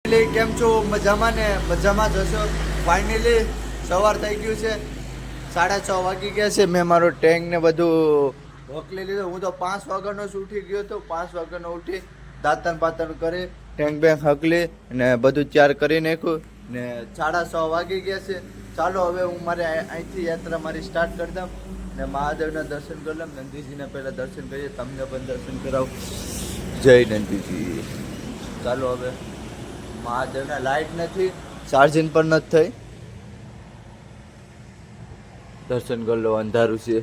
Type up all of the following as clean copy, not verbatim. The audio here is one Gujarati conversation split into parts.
કેમ છો? મજામાં ને? મજામાં જ હશો. ફાઇનલી સવાર થઈ ગયું છે, 6:30 વાગી ગયા છે. મેં મારો ટેન્ક ને બધું મોકલી લીધું. હું તો 5 વાગ્યાનો જ ઉઠી ગયો હતો. 5 વાગ્યાનો ઉઠી દાંતણ પાતણ કરી ટેન્ક બેંક હકલી ને બધું તૈયાર કરી નાખ્યું ને 6:30 વાગી ગયા છે. ચાલો હવે હું મારે અહીંથી યાત્રા મારી સ્ટાર્ટ કરી દઉં ને મહાદેવના દર્શન કરી લઉં. નંદીજીને પહેલાં દર્શન કરીએ, તમને પણ દર્શન કરાવું. જય નંદીજી. ચાલો હવે મહાદેવના લાઈટ નથી, ચાર્જિંગ પણ નથી થઈ. દર્શન કરી લો. અંધારું છે,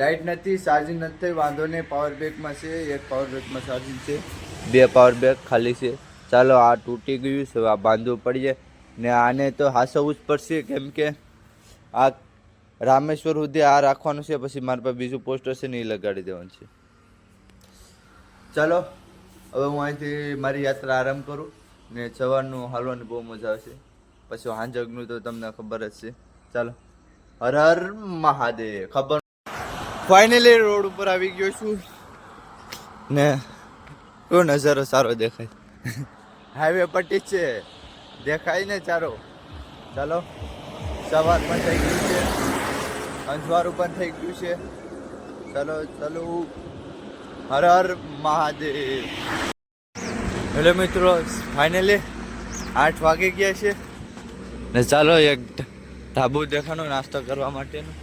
લાઈટ નથી, ચાર્જિંગ નથી થઈ. વાંધો નહીં, પાવર બેંકમાં છે. એક પાવર બેંકમાં ચાર્જિંગ છે, 2 પાવર બેંક ખાલી છે. ચાલો આ તૂટી ગયું છે, આ બાંધવું પડીએ ને આને તો હાસવવું જ પડશે, કેમ કે આ રામેશ્વર સુધી આ રાખવાનું છે. પછી મારા પાસે બીજું પોસ્ટર છે ને એ લગાડી દેવાનું છે. ચાલો હવે હું અહીંથી મારી યાત્રા આરંભ કરું ને સવારનું હાલવાની બહુ મજા આવશે. પછી હાંજગનું તો તમને ખબર જ છે. ચાલો, હર હર મહાદેવ. ખબર ફાઇનલી રોડ ઉપર આવી ગયો છું ને કેવો નજારો સારો દેખાય. હાઈવે પટ્ટી છે, દેખાય ને ચારો. ચાલો, સવાર પણ થઈ ગયું છે, અંજવારું પણ થઈ ગયું છે. ચાલો ચાલો, હર હર મહાદેવ. હેલો મિત્રો, ફાઇનલી 8 વાગી ગયા છે ને ચાલો એક ધાબુ દેખાનો નાસ્તો કરવા માટેનું.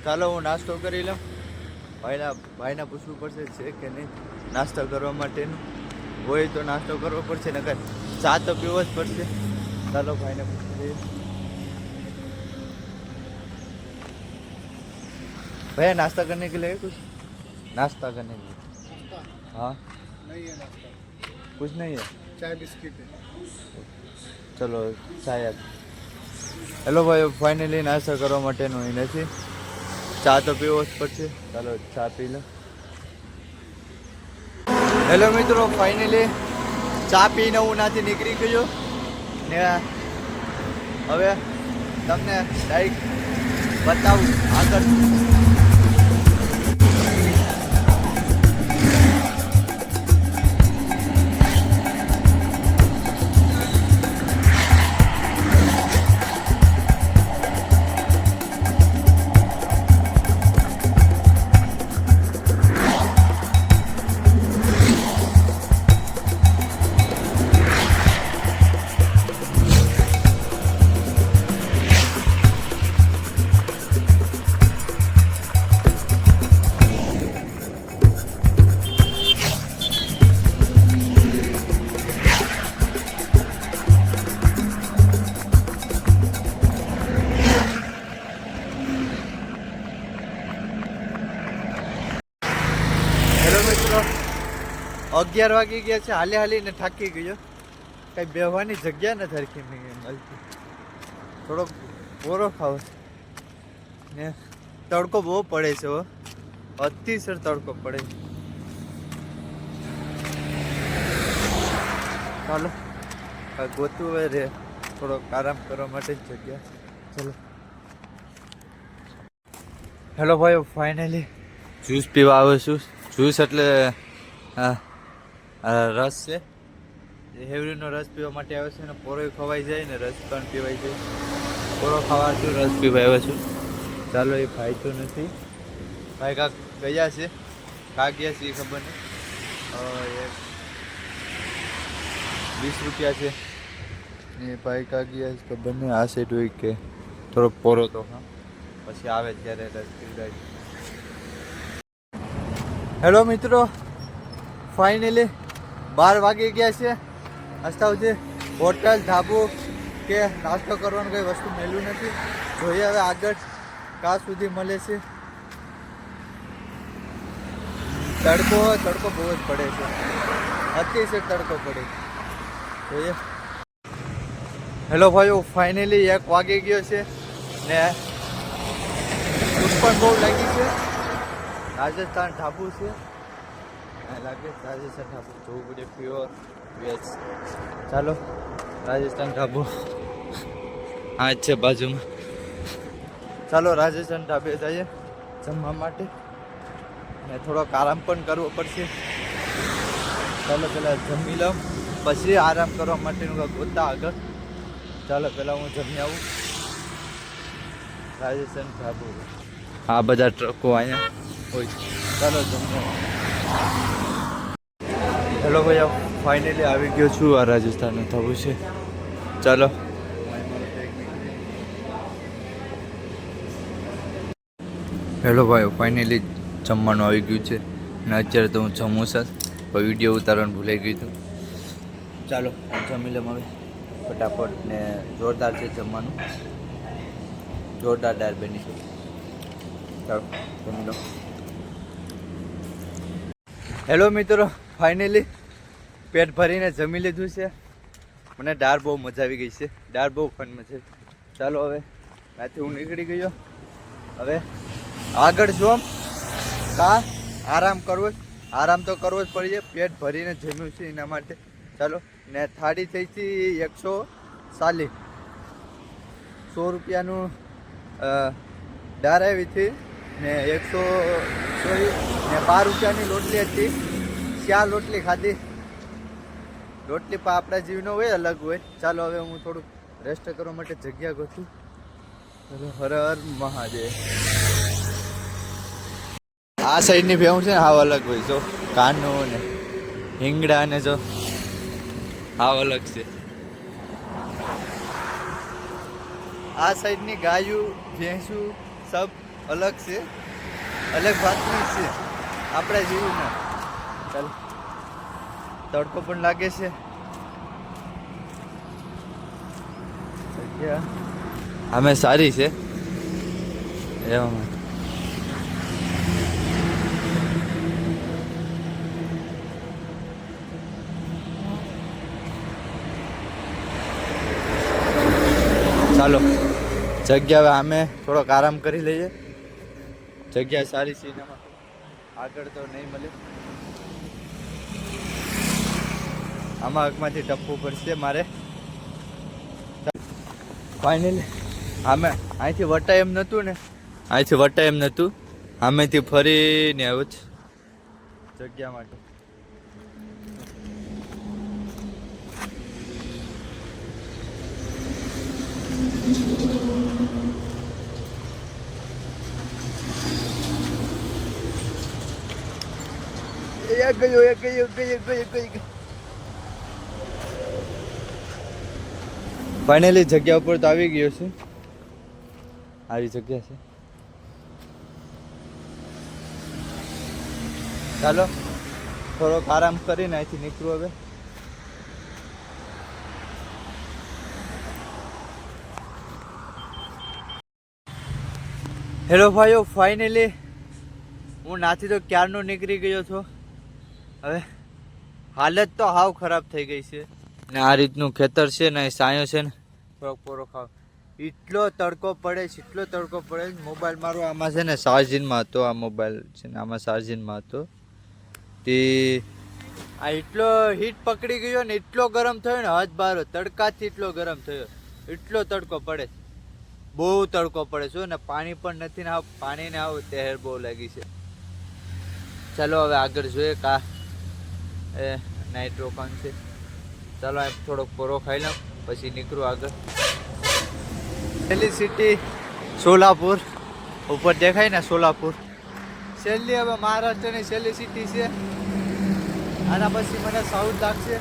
ચાલો હું નાસ્તો કરી લઉં. ભાઈને પૂછવું પડશે છે કે નહીં નાસ્તો કરવા માટેનું. હોય તો નાસ્તો કરવો પડશે, નકર ચા તો પીવો જ પડશે. ચાલો ભાઈને પૂછી લઈએ. भैया नाश्ता करने के लिए कुछ? नाश्ता करने के लिए हाँ नहीं है नाश्ता, कुछ नहीं है, चाय बिस्किट है. चलो चाय. હેલો ભાઈ, ફાઇનલી નાસ્તા કરવા માટેનું અહીં નથી. ચા તો પીવો જ પડશે. ચાલો ચા પી લો. હેલો મિત્રો, ફાઇનલી ચા પીને હું નાથી નીકળી ગયો ને હવે તમને ડાયરેક્ટ બતાવું આગળ. હેલો મિત્રો, 11 વાગી ગયા છે. હાલીને થાકી ગયો. કઈ બેહવાની જગ્યા નથી હરખી મળતી. થોડોક પોરો ખાવ ને તડકો બહુ પડે છે. અતિશય તડકો પડે. ચાલો ગોતું રે થોડોક આરામ કરવા માટે જગ્યા. ચલો. હેલો ભાઈ, ફાઇનલી જ્યુસ પીવા આવ્યો છું. જ્યુસ એટલે રસ છે. હેવરીનો રસ પીવા માટે આવ્યો છે ને પોરોય ખવાઈ જાય ને રસ પણ પીવાઈ જાય. પોરો ખાવા છું, રસ પીવા આવ્યો છું. ચાલો, એ ભાઈ તો નથી. ભાઈ કાંક ગયા છે, કાં ગયા છે એ ખબર નહીં. 20 રૂપિયા છે ને ભાઈ કાં ગયા છે ખબર નહીં. આ સેટ હોય કે થોડોક પોરો તો હા, પછી આવે ત્યારે રસ પીવડાય. હેલો મિત્રો, ફાઇનલી 12 વાગી ગયા છે. હસતા છે હોટલ ધાબુ કે નાસ્તો કરવાનું કંઈ વસ્તુ મળ્યું નથી. જોઈએ હવે આગળ કાં સુધી મળે છે. તડકો બહુ જ પડે છે, અતિશય તડકો પડે. જોઈએ. હેલો ભાઈઓ, ફાઇનલી 1 વાગી ગયો છે ને ભૂખ પણ બહુ લાગી છે. રાજસ્થાન ઢાબુ છે, લાગે રાજસ્થાન ઢાબુ જોવું પડે. Pure veg. ચાલો રાજસ્થાન ઢાબુ આ જ છે બાજુમાં. ચાલો રાજસ્થાન ઢાબે જઈએ જમવા માટે ને થોડોક આરામ પણ કરવો પડશે. ચાલો પેલા જમી લઉં, પછી આરામ કરવા માટેનું કાંઈક ગોતા આગળ. ચાલો પેલા હું જમી આવું. રાજસ્થાન ઢાબો, આ બધા ટ્રકો અહીંયા હોય. ચાલો જમી આવું. હેલો ભાઈ, ફાઇનલી આવી ગયો છું. આ રાજસ્થાનનું ઢાબો છે. ચાલો. હેલો ભાઈ, ફાઇનલી જમવાનું આવી ગયું છે અને અત્યારે તો હું જમું છું. વિડીયો ઉતારવાનું ભૂલાઈ ગયું હતું. ચાલો જમી લઉં હવે ફટાફટ. ને જોરદાર છે જમવાનું, જોરદાર દાળ બની છે. ચાલો જમી લો. હેલો મિત્રો, ફાઇનલી પેટ ભરીને જમી લીધું છે. મને દાળ બહુ મજા આવી ગઈ છે. દાળ બહુ ફનમાં છે. ચાલો હવે ત્યાંથી હું નીકળી ગયો. હવે આગળ જો કા આરામ કરવો, આરામ તો કરવો જ પડી જાય. પેટ ભરીને જમ્યું છે એના માટે. ચાલો. ને થાળી થઈ હતી 140, 100 રૂપિયાનું દાળ આવી હતી ને 112 રૂપિયાની લોટલી હતી. 4 લોટલી ખાધી. રોટલી પણ આપણા જીવનો હોય, અલગ હોય. ચાલો હવે હું થોડુંક રેસ્ટ કરવા માટે જગ્યા ગોતું. હર હર મહાદેવ. આ સાઈડની ભેવું છે ને હાવ અલગ હોય. જો કાનો ને હિંગડા ને જો હાવ અલગ છે. આ સાઈડની ગાયું ભેંસું સબ અલગ છે, અલગ વાતની છે આપણા જીવના. ચાલો તડકો પણ લાગે છે. અમે સારી છે એવામાં. ચાલો જગ્યા હવે અમે થોડોક આરામ કરી લઈએ. જગ્યા સારી છે એનામાં, આગળ તો નહીં મળે. આમાં આગમાંથી ટપવું પડશે મારે. ફાઇનલી અમે અહીંથી વટાય એમ નહોતું ને, અહીંથી વટાય એમ નહોતું. આમેથી ફરીને આવ્યો જ જગ્યા માટે. ફાઇનલી જગ્યા ઉપર તો આવી ગયો છે. આવી જગ્યા છે. ચાલો થોડોક આરામ કરીને અહીંથી નીકળું હવે. હેલો ભાઈઓ, ફાઇનલી હું નાથી તો ક્યારનો નીકળી ગયો છું. હવે હાલત તો હાવ ખરાબ થઈ ગઈ છે. ને આ રીતનું ખેતર છે ને, સાયો છે ને, થોડોક પોરો ખાવ. એટલો તડકો પડે છે, એટલો તડકો પડે છે. મોબાઈલ મારો આમાં છે ને ચાર્જિંગમાં હતો. આ મોબાઈલ છે ને આમાં ચાર્જિંગમાં હતો. તે આ એટલો હીટ પકડી ગયો ને, એટલો ગરમ થયો ને હદ બારો. તડકાથી એટલો ગરમ થયો, એટલો તડકો પડે, બહુ તડકો પડે છે. ને પાણી પણ નથી ને, પાણીને આવું તહેર બહુ લાગી છે. ચાલો હવે આગળ જોઈએ કા એ નાઇટ રોકાણ છે. ચાલો આ થોડોક પોરો ખાઈ લઉં પછી નીકળું આગળ. છેલ્લી સિટી સોલાપુર ઉપર દેખાય ને, સોલાપુર છેલ્લી હવે મહારાષ્ટ્રની છેલ્લી સિટી છે. આના પછી મને સાઉથ લાગશે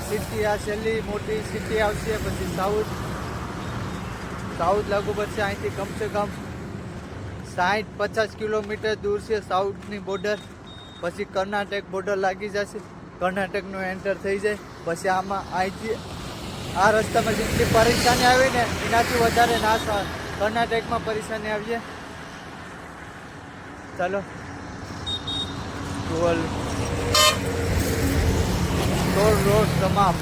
સિટી. આ છેલ્લી મોટી સિટી આવશે, પછી સાઉથ લાગુ પડશે. અહીંથી કમસે કમ 60-50 કિલોમીટર દૂર છે સાઉથની બોર્ડર. પછી કર્ણાટક બોર્ડર લાગી જશે. કર્ણાટકનું એન્ટર થઈ જાય પછી આમાં અહીંથી આ રસ્તામાં જેટલી પરેશાની આવે ને એનાથી વધારે ના કર્ણાટકમાં પરેશાની આવીએ. ચાલો ટોલ રોડ તમામ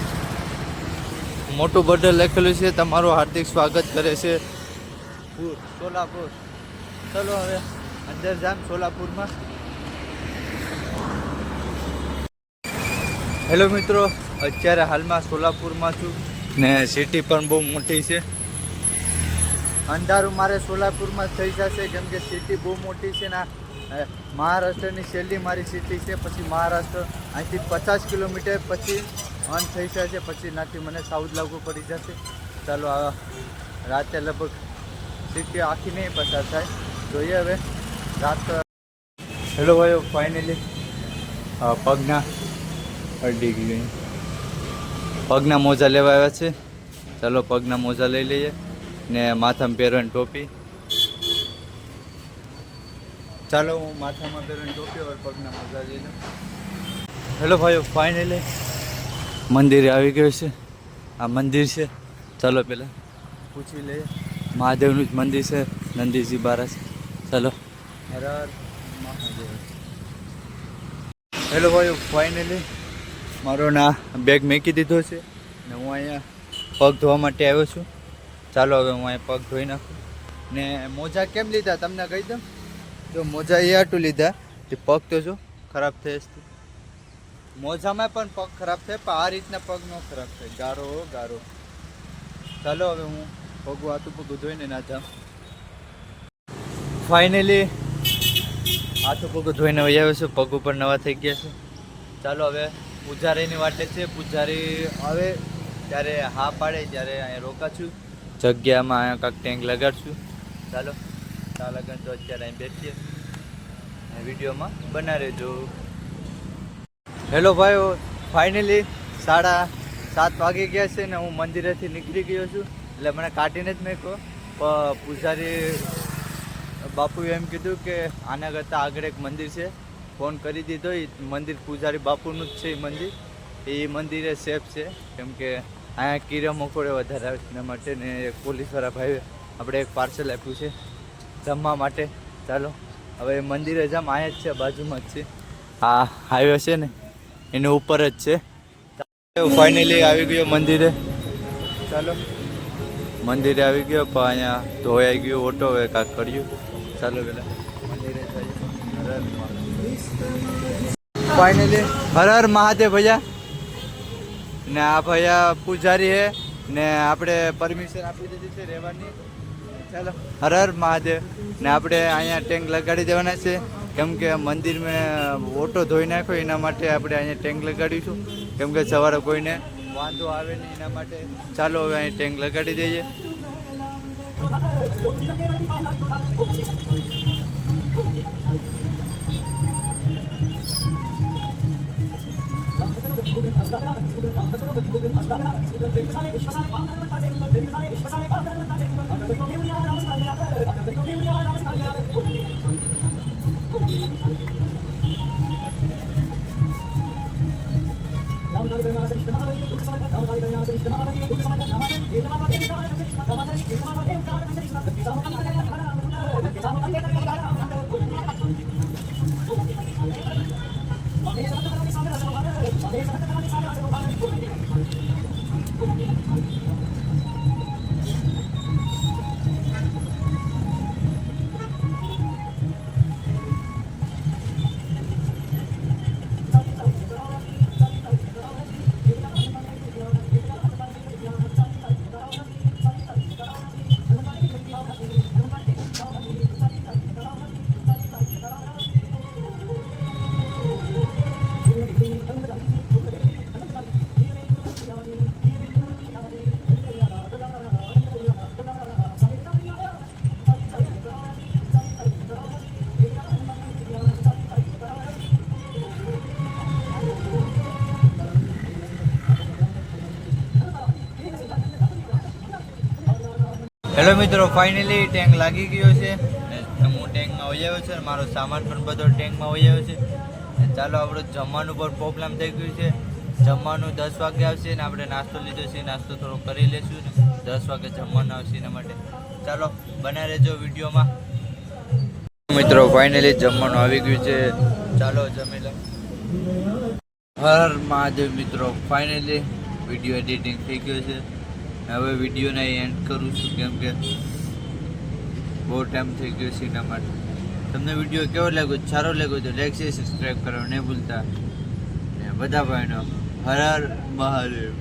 મોટું બોર્ડર લખેલું છે. તમારું હાર્દિક સ્વાગત કરે છે સોલાપુર. ચલો હવે અંદર જામ સોલાપુરમાં. હેલો મિત્રો, અત્યારે હાલમાં સોલાપુરમાં છું ને સિટી પણ બહુ મોટી છે. અંધારું મારે સોલાપુરમાં થઈ જશે કેમ કે સિટી બહુ મોટી છે ને મહારાષ્ટ્રની છેલ્લી મારી સિટી છે. પછી મહારાષ્ટ્ર અહીંથી 50 કિલોમીટર પછી અંત થઈ જશે. પછી નાથી મને સાઉથ લાગુ પડી જશે. ચાલો આ રાતે લગભગ સિટી આખી નહીં પસાર થાય, જોઈએ હવે રાત. હેલો ભાઈઓ, ફાઇનલી પગના અડી ગઈ, પગના મોજા લેવા આવ્યા છે. ચાલો પગના મોજા લઈ લઈએ ને માથામાં પહેરવાની ટોપી. ચાલો હું માથામાં પહેરવાની ટોપી और પગના મોજા લઈ લઉં. હેલો ભાઈઓ, ફાઇનલી મંદિરે આવી ગયો છે. આ મંદિર છે, ચાલો પહેલાં પૂછી લઈએ. મહાદેવનું જ મંદિર છે, નંદીજી બારા છે. ચાલો હર હર મહાદેવ. હેલો ભાઈઓ, ફાઇનલી મારો ના બેગ મૂકી દીધો છે ને હું અહીંયા પગ ધોવા માટે આવ્યો છું. ચાલો હવે હું અહીંયા પગ ધોઈ નાખું. ને મોજા કેમ લીધા તમને કહી દઉં. જો મોજા એ આટું લીધા તે પગ તો જો ખરાબ થઈ જશે. મોજામાં પણ પગ ખરાબ થાય, પણ આ રીતના પગ ન ખરાબ થાય. ગારો ગારો. ચાલો હવે હું પગું હાથું પગું ધોઈને ના જાઉં. ફાઇનલી હાથું પગું ધોઈને વહી આવ્યો છું. પગ ઉપર નવા થઈ ગયા છે. ચાલો હવે પૂજારીની વાટે છે. પૂજારી આવે ત્યારે હા પાડે ત્યારે અહીંયા રોકાશું. જગ્યામાં અહીંયા કાંઈક ટેન્ક લગાડશું. ચાલો ચા લગાડ તો અત્યારે અહીં બેસીએ, વિડીયોમાં બના રહેજો. હેલો ભાઈઓ, ફાઇનલી 7:30 વાગી ગયા છે ને હું મંદિરેથી નીકળી ગયો છું. એટલે મને કાઢીને જ મેં કહો, પૂજારી બાપુએ એમ કીધું કે આના કરતાં આગળ એક મંદિર છે, ફોન કરી દીધો. એ મંદિર પૂજારી બાપુનું જ છે. એ મંદિર મંદિરે સેફ છે, કેમ કે અહીંયા કીડા મકોડે વધારે આવે એના માટે. ને પોલીસવાળા ભાઈએ આપણે એક પાર્સલ આપ્યું છે જમવા માટે. ચાલો હવે મંદિરે જામ. અહીંયા જ છે, બાજુમાં જ છે. આ હાઈવે છે ને એની ઉપર જ છે. ફાઇનલી આવી ગયો મંદિરે. ચાલો મંદિરે આવી ગયો, પણ અહીંયા ધોવાઈ ગયો ઓટો. હવે કાંક કર્યું. ચાલો પેલા મંદિરે જઈએ. ફાઇનલી હર હર મહાદેવ ભૈયા. ને આ ભૈયા પૂજારી હે ને આપણે પરમિશન આપી દીધી છે રહેવાની. ચાલો હર હર મહાદેવ. ને આપણે અહીંયા ટેન્ક લગાડી દેવાના છે, કેમ કે મંદિરમાં ઓટો ધોઈ નાખ્યો એના માટે આપણે અહીંયા ટેન્ક લગાડીશું. કેમ કે સવારે કોઈને વાંધો આવે નહીં એના માટે. ચાલો હવે અહીં ટેન્ક લગાડી દઈએ. હેલો મિત્રો, ફાઇનલી ટેન્ક લાગી ગયો છે. હું ટેન્કમાં વહી આવ્યો છું. મારો સામાન પણ બધો ટેન્કમાં વહી આવ્યો છે. ચાલો આપણું જમવાનું પર પ્રોબ્લેમ થઈ ગયું છે. જમવાનું 10 વાગે આવશે ને આપણે નાસ્તો લીધો છે. નાસ્તો થોડો કરી લઈશું ને 10 વાગે જમવાનું આવશે એના માટે. ચાલો બના રહેજો વિડીયોમાં. મિત્રો ફાઇનલી જમવાનું આવી ગયું છે. ચાલો જમી લો. હર મહાદેવ. મિત્રો ફાઇનલી વિડીયો એડિટિંગ થઈ ગયો છે. હવે વિડીયોને એન્ડ કરું છું, કેમ કે બહુ ટાઈમ થઈ ગયો છે એના માટે. તમને વિડીયો કેવો લાગ્યો? સારો લાગ્યો તો લાઈક શેર સબસ્ક્રાઈબ કરવાનું નહીં ભૂલતા. બધા ભાઈનો હર હર મહાદેવ.